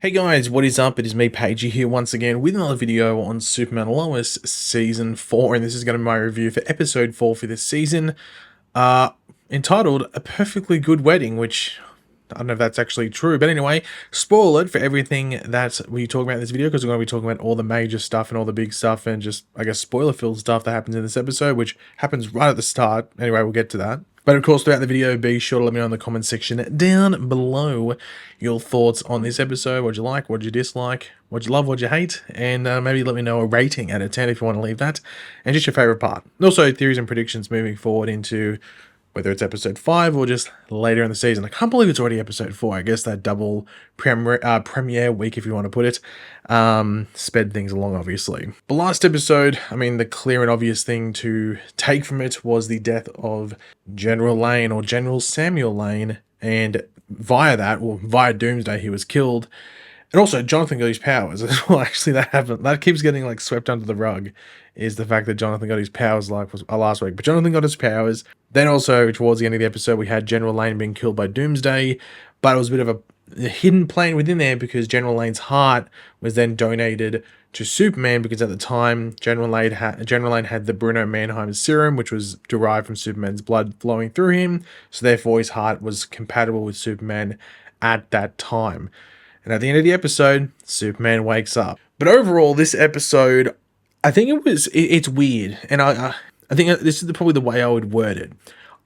Hey guys, what is up? It is me, Pagey, here once again with another video on Superman Lois Season 4, and this is going to be my review for Episode 4 for this season, entitled A Perfectly Good Wedding, which I don't know if that's actually true, but anyway, spoil it for everything that we talk about in this video, because we're going to be talking about all the major stuff and all the big stuff, and just, I guess, spoiler-filled stuff that happens in this episode, which happens right at the start. Anyway, we'll get to that. But of course, throughout the video, be sure to let me know in the comment section down below your thoughts on this episode. What'd you like? What'd you dislike? What'd you love? What'd you hate? And maybe let me know a rating out of 10 if you want to leave that. And just your favorite part. And also, theories and predictions moving forward into whether it's episode 5 or just later in the season. I can't believe it's already episode 4. I guess that double premiere week, if you want to put it, sped things along, obviously. The last episode, I mean, the clear and obvious thing to take from it was the death of General Lane, or General Samuel Lane, and via that, or via Doomsday, he was killed. And also, Jonathan got his powers as well. Actually, that happened. That keeps getting like swept under the rug, is the fact that Jonathan got his powers was last week. But Jonathan got his powers. Then also, towards the end of the episode, we had General Lane being killed by Doomsday. But it was a bit of a hidden plan within there, because General Lane's heart was then donated to Superman, because at the time, General Lane had the Bruno Mannheim serum, which was derived from Superman's blood flowing through him. So therefore, his heart was compatible with Superman at that time. And at the end of the episode, Superman wakes up. But overall, this episode, I think it's weird. And I think this is probably the way I would word it.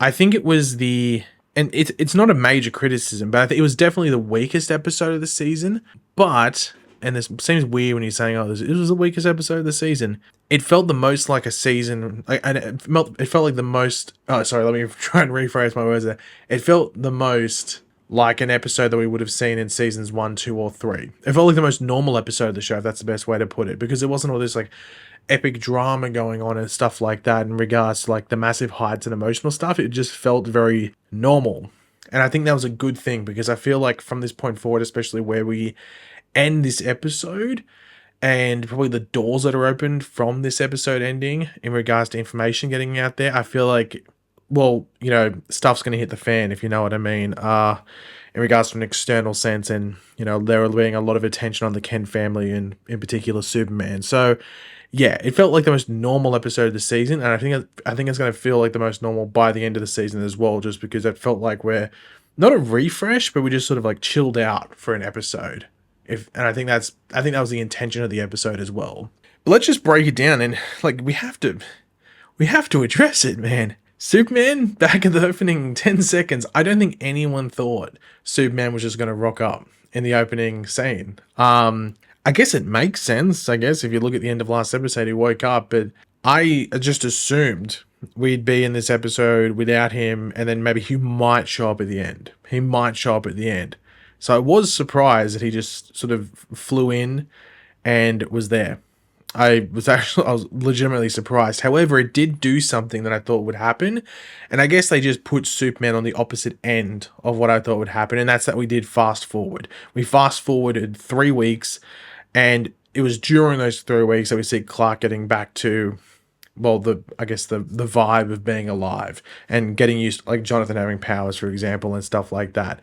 I think it was and it's not a major criticism, but I think it was definitely the weakest episode of the season. But, and this seems weird when you're saying, oh, this was the weakest episode of the season. It felt the most like a season, and it felt like the most, oh, sorry, let me try and rephrase my words there. It felt the most like an episode that we would have seen in seasons 1, 2, or 3. It felt like the most normal episode of the show, if that's the best way to put it, because there wasn't all this like epic drama going on and stuff like that in regards to like the massive heights and emotional stuff. It just felt very normal. And I think that was a good thing, because I feel like from this point forward, especially where we end this episode, and probably the doors that are opened from this episode ending in regards to information getting out there, I feel like, well, you know, stuff's going to hit the fan, if you know what I mean, in regards to an external sense. And, you know, there will being a lot of attention on the Kent family and in particular Superman. So, yeah, it felt like the most normal episode of the season. And I think it's going to feel like the most normal by the end of the season as well, just because it felt like we're not a refresh, but we just sort of like chilled out for an episode. And I think that was the intention of the episode as well. But let's just break it down, and like we have to address it, man. Superman, back in the opening 10 seconds, I don't think anyone thought Superman was just going to rock up in the opening scene. I guess it makes sense, I guess, if you look at the end of last episode, he woke up, but I just assumed we'd be in this episode without him, and then maybe he might show up at the end. So I was surprised that he just sort of flew in and was there. I was legitimately surprised. However, it did do something that I thought would happen. And I guess they just put Superman on the opposite end of what I thought would happen. And that's that we did fast forward. We fast forwarded 3 weeks. And it was during those 3 weeks that we see Clark getting back to, well, the vibe of being alive. And getting used to, like, Jonathan having powers, for example, and stuff like that.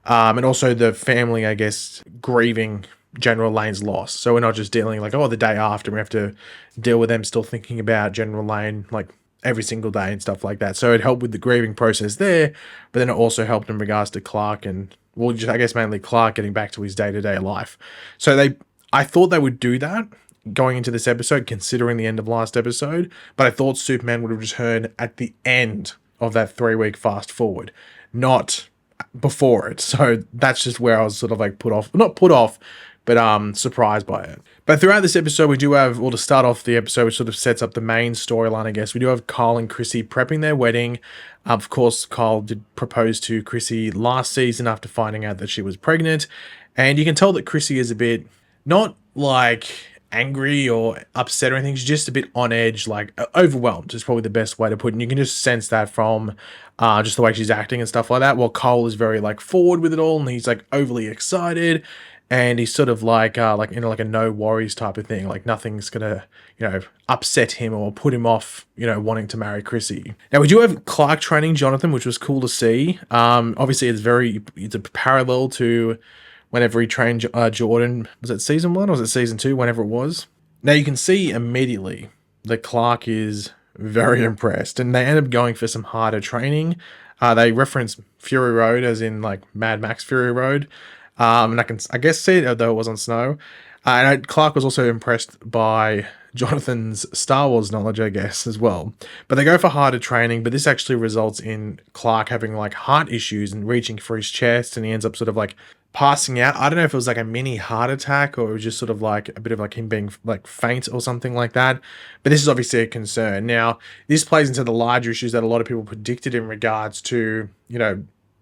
And also the family, I guess, grieving General Lane's loss. So we're not just dealing like, oh, the day after, we have to deal with them still thinking about General Lane like every single day and stuff like that. So it helped with the grieving process there, but then it also helped in regards to Clark and, well, just, I guess mainly Clark getting back to his day-to-day life. So I thought they would do that going into this episode, considering the end of last episode, but I thought Superman would have returned at the end of that 3-week fast forward, not before it. So that's just where I was sort of like not put off, but surprised by it. But throughout this episode, we do have, well, to start off the episode, which sort of sets up the main storyline, I guess, we do have Kyle and Chrissy prepping their wedding. Of course, Kyle did propose to Chrissy last season after finding out that she was pregnant. And you can tell that Chrissy is a bit, not like angry or upset or anything, she's just a bit on edge, like overwhelmed is probably the best way to put it. And you can just sense that from just the way she's acting and stuff like that. While Cole is very like forward with it all, and he's like overly excited. And he's sort of like in like a no worries type of thing. Like nothing's gonna, you know, upset him or put him off, you know, wanting to marry Chrissy. Now we do have Clark training Jonathan, which was cool to see. Obviously it's a parallel to whenever he trained Jordan. Was it season 1 or was it season 2? Whenever it was. Now you can see immediately that Clark is very impressed, and they end up going for some harder training. They reference Fury Road as in like Mad Max Fury Road, and I guess see it, although it was on snow. And Clark was also impressed by Jonathan's Star Wars knowledge, I guess, as well. But they go for harder training, but this actually results in Clark having like heart issues and reaching for his chest, and he ends up sort of like passing out. I don't know if it was like a mini heart attack or it was just sort of like a bit of like him being like faint or something like that. But this is obviously a concern. Now, this plays into the larger issues that a lot of people predicted in regards to,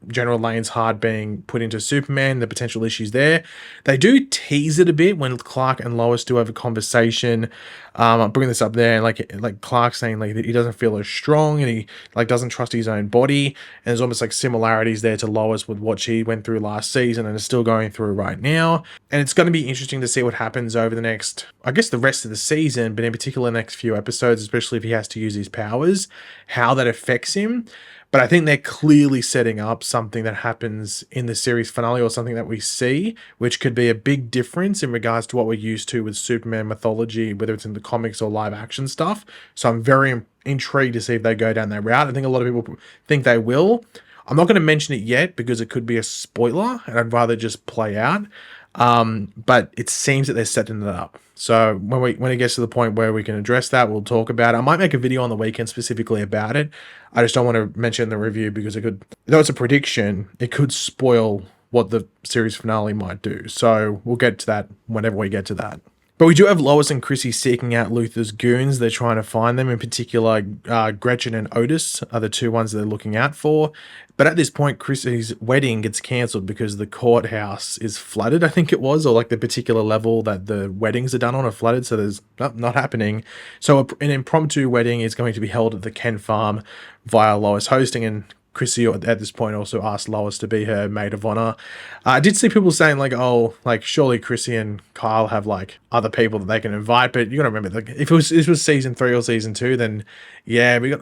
General Lane's heart being put into Superman, the potential issues there. They do tease it a bit when Clark and Lois do have a conversation. I'll bring this up there, and like Clark saying like that he doesn't feel as strong and he like doesn't trust his own body. And there's almost like similarities there to Lois with what she went through last season and is still going through right now. And it's going to be interesting to see what happens over the next, I guess, the rest of the season, but in particular the next few episodes, especially if he has to use his powers, how that affects him. But I think they're clearly setting up something that happens in the series finale or something that we see, which could be a big difference in regards to what we're used to with Superman mythology, whether it's in the comics or live action stuff. So I'm very intrigued to see if they go down that route. I think a lot of people think they will. I'm not going to mention it yet because it could be a spoiler and I'd rather just play out. But it seems that they're setting it up. So when it gets to the point where we can address that, we'll talk about it. I might make a video on the weekend specifically about it. I just don't want to mention the review because it could, though it's a prediction, it could spoil what the series finale might do. So we'll get to that whenever we get to that. But we do have Lois and Chrissy seeking out Luthor's goons. They're trying to find them. In particular, Gretchen and Otis are the two ones they're looking out for. But at this point, Chrissy's wedding gets cancelled because the courthouse is flooded, I think it was, or like the particular level that the weddings are done on are flooded, so there's not happening. So an impromptu wedding is going to be held at the Ken farm via Lois hosting, and Chrissy at this point also asked Lois to be her maid of honor. I did see people saying like, oh, like surely Chrissy and Kyle have like other people that they can invite, but you gotta remember, like if this was season 3 or season 2, then yeah, we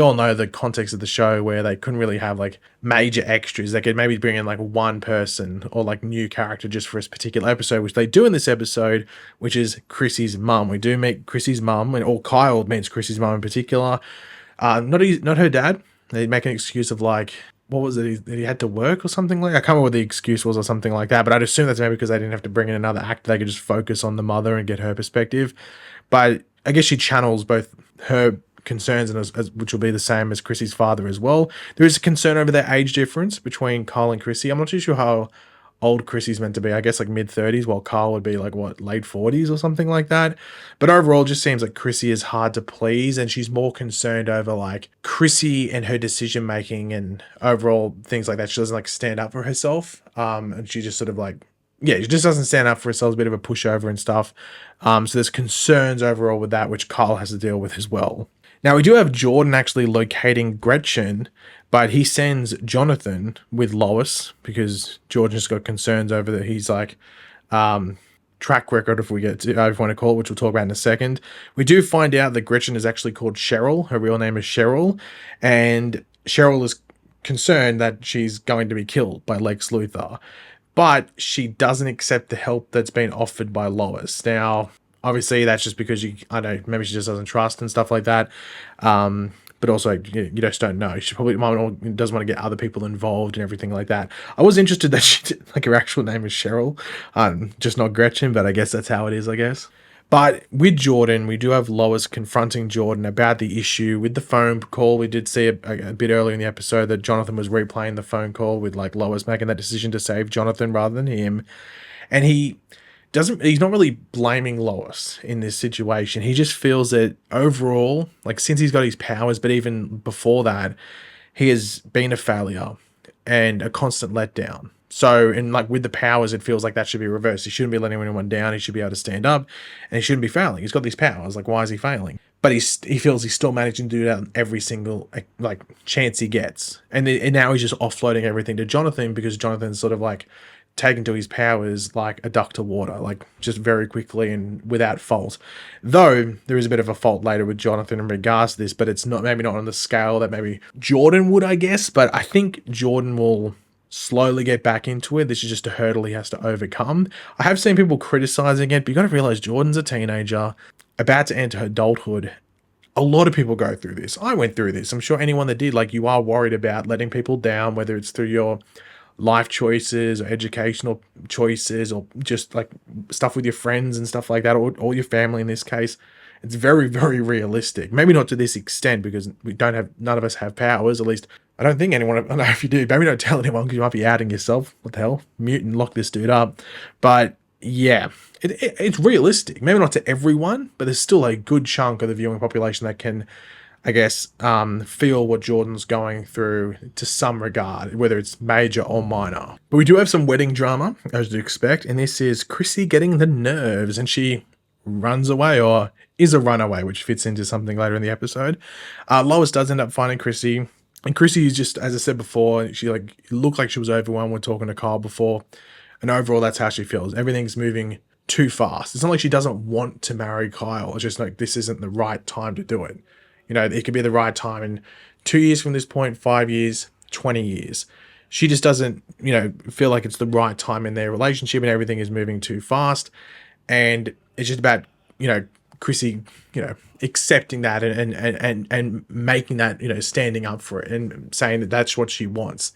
all know the context of the show where they couldn't really have like major extras. They could maybe bring in like one person or like new character just for this particular episode, which they do in this episode, which is Chrissy's mum. We do meet Chrissy's mum, or Kyle meets Chrissy's mum in particular. Not her dad. They make an excuse of like, what was it? He had to work or something like that. I can't remember what the excuse was or something like that. But I'd assume that's maybe because they didn't have to bring in another actor. They could just focus on the mother and get her perspective. But I guess she channels both her concerns and which will be the same as Chrissy's father as well. There is a concern over their age difference between Kyle and Chrissy. I'm not too sure how old Chrissy's meant to be. I guess like mid-30s, while Kyle would be like what, late 40s or something like that. But overall, it just seems like Chrissy is hard to please, and she's more concerned over like Chrissy and her decision making and overall things like that. She doesn't like stand up for herself, and she just sort of like, yeah, she just doesn't stand up for herself. A bit of a pushover and stuff. So there's concerns overall with that, which Kyle has to deal with as well. Now, we do have Jordan actually locating Gretchen, but he sends Jonathan with Lois because Jordan's got concerns over that he's like track record, if we get to, if you want to call it, which we'll talk about in a second. We do find out that Gretchen is actually called Cheryl. Her real name is Cheryl, and Cheryl is concerned that she's going to be killed by Lex Luthor, but she doesn't accept the help that's been offered by Lois. Now, obviously, that's just because I don't know, maybe she just doesn't trust and stuff like that. But also, you just don't know. She probably doesn't want to get other people involved and everything like that. I was interested that she did, like her actual name is Cheryl, just not Gretchen, but I guess that's how it is, I guess. But with Jordan, we do have Lois confronting Jordan about the issue with the phone call. We did see a bit earlier in the episode that Jonathan was replaying the phone call with like Lois making that decision to save Jonathan rather than him. And he's not really blaming Lois in this situation. He just feels that overall, like since he's got his powers, but even before that, he has been a failure and a constant letdown. So, and like with the powers, it feels like that should be reversed. He shouldn't be letting anyone down. He should be able to stand up and he shouldn't be failing. He's got these powers. Like, why is he failing? But he feels he's still managing to do that on every single like chance he gets. And now he's just offloading everything to Jonathan because Jonathan's sort of like taken to his powers like a duck to water, like just very quickly and without fault. Though there is a bit of a fault later with Jonathan in regards to this, but it's maybe not on the scale that maybe Jordan would, I guess. But I think Jordan will slowly get back into it. This is just a hurdle he has to overcome. I have seen people criticizing it, but you got to realize Jordan's a teenager about to enter adulthood. A lot of people go through this. I went through this. I'm sure anyone that did, like, you are worried about letting people down, whether it's through your life choices or educational choices or just like stuff with your friends and stuff like that, or your family in this case. It's very, very realistic. Maybe not to this extent because none of us have powers. At least I don't think anyone, I don't know if you do. Maybe don't tell anyone because you might be outing yourself. What the hell? Mute and lock this dude up. But yeah, it's realistic. Maybe not to everyone, but there's still a good chunk of the viewing population that can, I guess, feel what Jordan's going through to some regard, whether it's major or minor. But we do have some wedding drama, as you'd expect, and this is Chrissy getting the nerves, and she runs away, or is a runaway, which fits into something later in the episode. Lois does end up finding Chrissy, and Chrissy is just, as I said before, she looked like she was overwhelmed when talking to Kyle before, and overall that's how she feels. Everything's moving too fast. It's not like she doesn't want to marry Kyle, it's just like this isn't the right time to do it. You know, it could be the right time in 2 years from this point, 5 years, 20 years. She just doesn't, feel like it's the right time in their relationship and everything is moving too fast. And it's just about, Chrissy, accepting that and making that, standing up for it and saying that that's what she wants.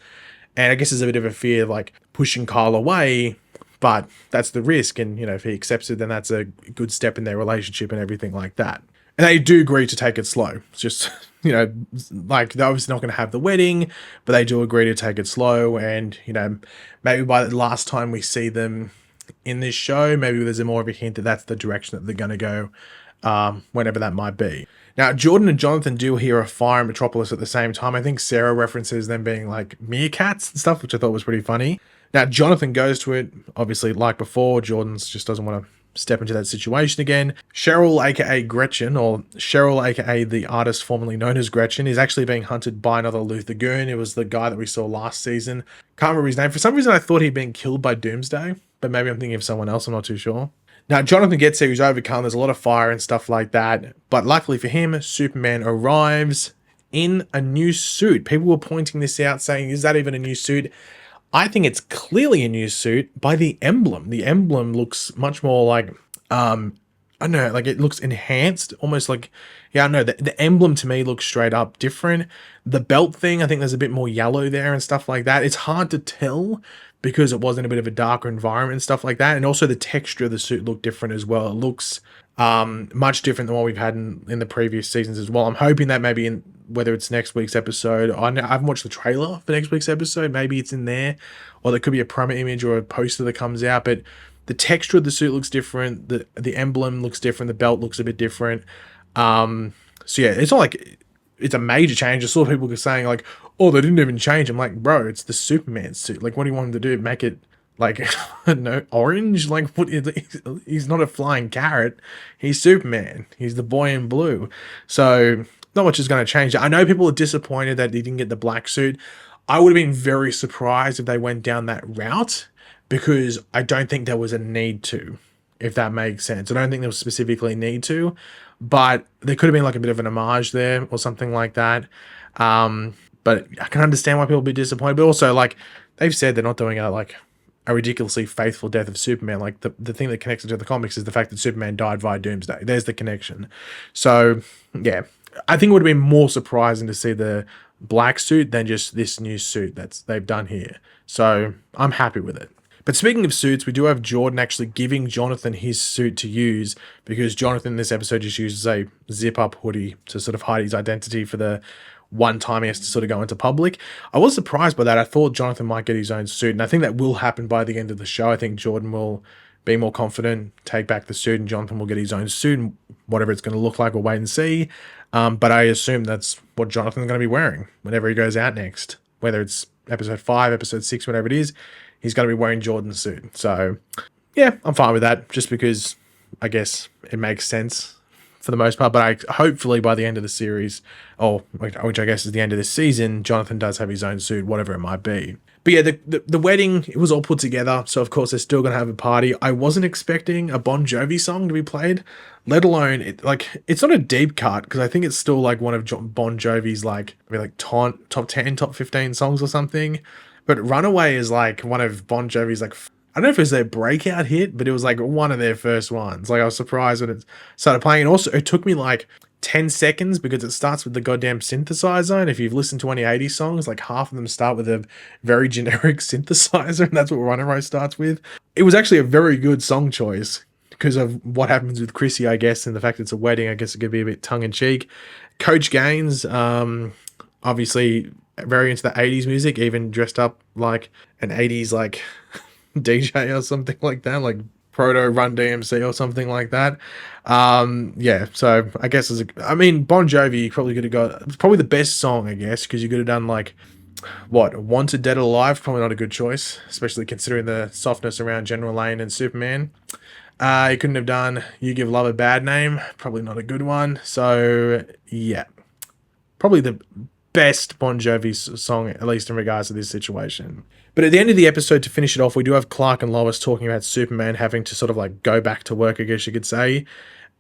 And I guess there's a bit of a fear of like pushing Kyle away, but that's the risk. And, if he accepts it, then that's a good step in their relationship and everything like that. And they do agree to take it slow. It's just, like they're obviously not going to have the wedding, but they do agree to take it slow. And, maybe by the last time we see them in this show, maybe there's more of a hint that that's the direction that they're going to go, whenever that might be. Now, Jordan and Jonathan do hear a fire in Metropolis at the same time. I think Sarah references them being like meerkats and stuff, which I thought was pretty funny. Now, Jonathan goes to it, obviously, like before. Jordan's just doesn't want to step into that situation again. Cheryl, aka Gretchen, or Cheryl, aka the artist formerly known as Gretchen, is actually being hunted by another Luthor goon. It was the guy that we saw last season. Can't remember his name. For some reason, I thought he'd been killed by Doomsday, but maybe I'm thinking of someone else. I'm not too sure. Now, Jonathan gets there. He's overcome. There's a lot of fire and stuff like that. But luckily for him, Superman arrives in a new suit. People were pointing this out, saying, is that even a new suit? I think it's clearly a new suit by the emblem. The emblem looks much more like, I don't know, like it looks enhanced, almost like, yeah, I don't know, the emblem to me looks straight up different. The belt thing, I think there's a bit more yellow there and stuff like that. It's hard to tell because it was in a bit of a darker environment and stuff like that. And also the texture of the suit looked different as well. It looks much different than what we've had in the previous seasons as well. I'm hoping that maybe in whether it's next week's episode, I haven't watched the trailer for next week's episode, maybe it's in there, or there could be a promo image or a poster that comes out, but the texture of the suit looks different, the emblem looks different, the belt looks a bit different. So yeah, it's not like it's a major change. I saw people saying like, oh, they didn't even change. I'm like, bro, it's the Superman suit. Like, what do you want him to do? Make it like, no, orange? Like, what? He's not a flying carrot. He's Superman. He's the boy in blue. So not much is going to change. I know people are disappointed that they didn't get the black suit. I would have been very surprised if they went down that route because I don't think there was a need to, if that makes sense. I don't think there was specifically need to, but there could have been like a bit of an homage there or something like that. But I can understand why people would be disappointed. But also, like, they've said they're not doing a ridiculously faithful death of Superman. Like, the thing that connects it to the comics is the fact that Superman died via Doomsday. There's the connection. So, yeah. I think it would have been more surprising to see the black suit than just this new suit they've done here. So, I'm happy with it. But speaking of suits, we do have Jordan actually giving Jonathan his suit to use because Jonathan in this episode just uses a zip-up hoodie to sort of hide his identity for the one time he has to sort of go into public. I was surprised by that. I thought Jonathan might get his own suit, and I think that will happen by the end of the show. I think Jordan will be more confident, take back the suit, and Jonathan will get his own suit, and whatever it's going to look like, we'll wait and see. But I assume that's what Jonathan's going to be wearing whenever he goes out next. Whether it's episode 5, episode 6, whatever it is, he's going to be wearing Jordan's suit. So, yeah, I'm fine with that, just because I guess it makes sense for the most part. But hopefully by the end of the series, or which I guess is the end of this season, Jonathan does have his own suit, whatever it might be. But yeah, the wedding, it was all put together. So, of course, they're still going to have a party. I wasn't expecting a Bon Jovi song to be played, let alone, it's not a deep cut, because I think it's still like one of Bon Jovi's, maybe top 10, top 15 songs or something. But Runaway is like one of Bon Jovi's like, I don't know if it was their breakout hit, but it was like one of their first ones. Like I was surprised when it started playing. And also it took me like 10 seconds because it starts with the goddamn synthesizer. And if you've listened to any 80s songs, like half of them start with a very generic synthesizer. And that's what Runaway starts with. It was actually a very good song choice because of what happens with Chrissy, I guess, and the fact it's a wedding. I guess it could be a bit tongue in cheek. Coach Gaines, obviously very into the 80s music, even dressed up like an 80s like DJ or something like that, like proto Run DMC or something like that. Yeah, so I guess I mean, Bon Jovi probably could have got, it's probably the best song, I guess, because you could have done like, what, Wanted Dead or Alive, probably not a good choice, especially considering the softness around General Lane and Superman. You couldn't have done You Give Love a Bad Name, probably not a good one. So yeah, probably the best Bon Jovi song, at least in regards to this situation. But at the end of the episode, to finish it off, we do have Clark and Lois talking about Superman having to sort of like go back to work, I guess you could say.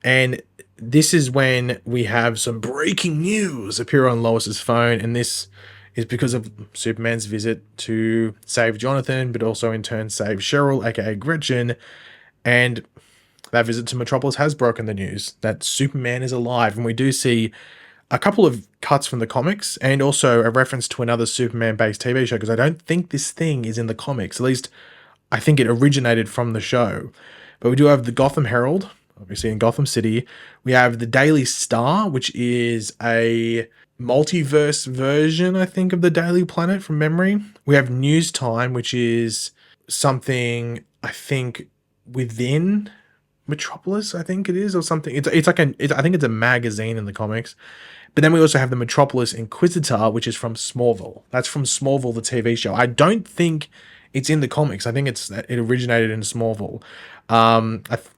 And this is when we have some breaking news appear on Lois's phone, and this is because of Superman's visit to save Jonathan, but also in turn save Cheryl, aka Gretchen. And that visit to Metropolis has broken the news that Superman is alive, and we do see a couple of cuts from the comics and also a reference to another Superman-based TV show, because I don't think this thing is in the comics. At least I think it originated from the show. But we do have the Gotham Herald, obviously in Gotham City. We have the Daily Star, which is a multiverse version, I think, of the Daily Planet from memory. We have News Time, which is something, I think, within Metropolis, I think it is, or something. It's like I think it's a magazine in the comics. But then we also have the Metropolis Inquisitor, which is from Smallville. That's from Smallville, the TV show. I don't think it's in the comics. I think it originated in Smallville. I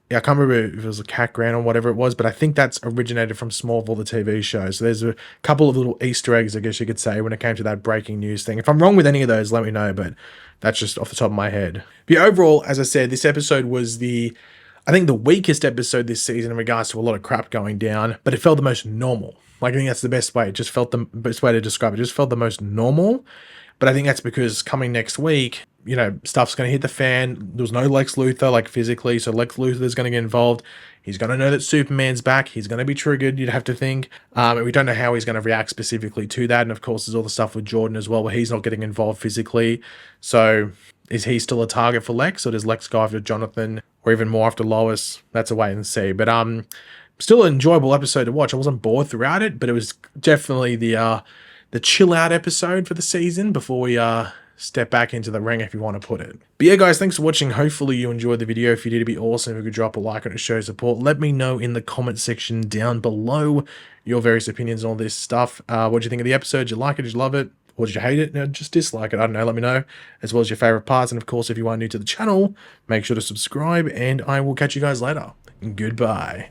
can't remember if it was a Cat Grant or whatever it was, but I think that's originated from Smallville, the TV show. So there's a couple of little Easter eggs, I guess you could say, when it came to that breaking news thing. If I'm wrong with any of those, let me know, but that's just off the top of my head. But overall, as I said, this episode was I think the weakest episode this season in regards to a lot of crap going down, but it felt the most normal. Like, I think that's the best way. It just felt the best way to describe it. It just felt the most normal. But I think that's because coming next week, you know, stuff's going to hit the fan. There was no Lex Luthor, like physically. So Lex Luthor is going to get involved. He's going to know that Superman's back. He's going to be triggered, you'd have to think. And we don't know how he's going to react specifically to that. And of course, there's all the stuff with Jordan as well, where he's not getting involved physically. So is he still a target for Lex, or does Lex go after Jonathan, or even more after Lois? That's a wait and see. But still an enjoyable episode to watch. I wasn't bored throughout it, but it was definitely the chill out episode for the season before we step back into the ring, if you want to put it. But yeah, guys, thanks for watching. Hopefully you enjoyed the video. If you did, it'd be awesome if you could drop a like on it to show support. Let me know in the comment section down below your various opinions on all this stuff. What do you think of the episode? Did you like it? Did you love it? Or did you hate it? No, just dislike it. I don't know. Let me know. As well as your favorite parts. And of course, if you are new to the channel, make sure to subscribe. And I will catch you guys later. Goodbye.